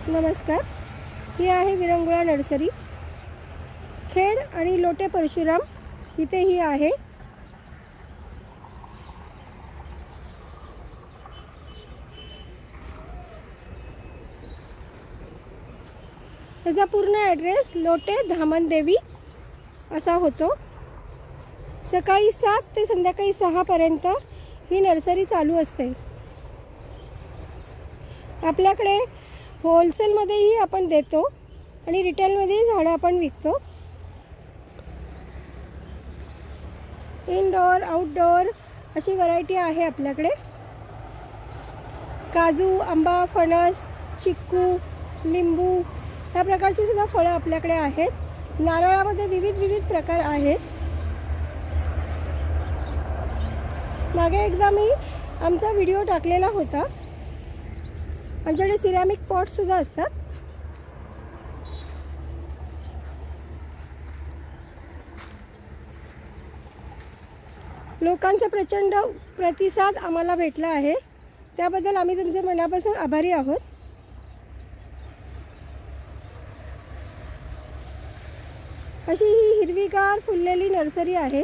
नमस्कार, ही आहे विरंगुळा नर्सरी, खेड आणि लोटे परशुराम इथे ही आहे। त्याचा पूर्ण ॲड्रेस लोटे धामणदेवी असा होतो। सकाळी 7 ते संध्याकाळी 6 पर्यंत ही नर्सरी चालू असते। आपल्याकडे होलसेलमध्येही आपण देतो आणि रिटेलमध्येही झाडं आपण विकतो। इनडोअर आउटडोअर अशी व्हरायटी आहे आपल्याकडे। काजू, आंबा, फणस, चिक्कू, लिंबू या प्रकारची सुद्धा फळं आपल्याकडे आहेत। नारळामध्ये विविध प्रकार आहेत। मागे एकदा मी आमचा व्हिडिओ टाकलेला होता। आमच्याकडे सिरॅमिक पॉट सुद्धा असतात। लोकांचा प्रचंड प्रतिसाद आम्हाला भेटला आहे, त्याबद्दल आम्ही तुमचे मनापासून आभारी आहोत। अशी ही हिरवीगार फुललेली नर्सरी आहे।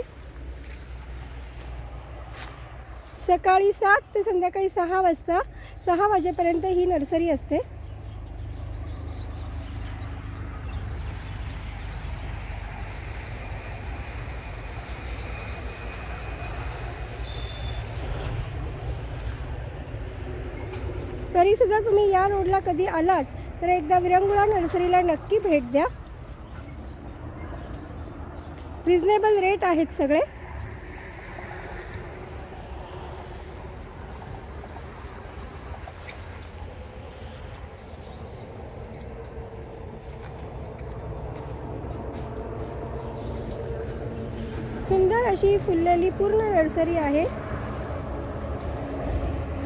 सकाळी 7 ते संध्याकाळी 6 वाजेपर्यंत ही नर्सरी असते। तरी सुद्धा तुम्ही या रोडला कधी आलात तर एकदा विरंगुळा नर्सरीला नक्की भेट द्या। रिजनेबल रेट आहेत सगळे। सुंदर अशी फुललेली पूर्ण नर्सरी आहे।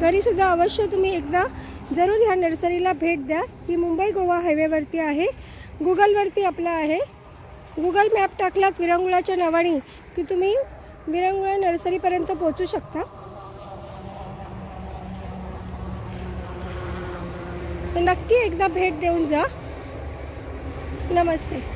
तरी सुद्धा अवश्य तुम्ही एकदा जरूर ह्या नर्सरीला भेट द्या। ही मुंबई गोवा हायवेवरती आहे। गुगलवरती आपला आहे। गुगल मॅप टाकलात विरंगुळाच्या नावाने की तुम्ही विरंगुळा नर्सरीपर्यंत पोहोचू शकता। नक्की एकदा भेट देऊन जा। नमस्ते।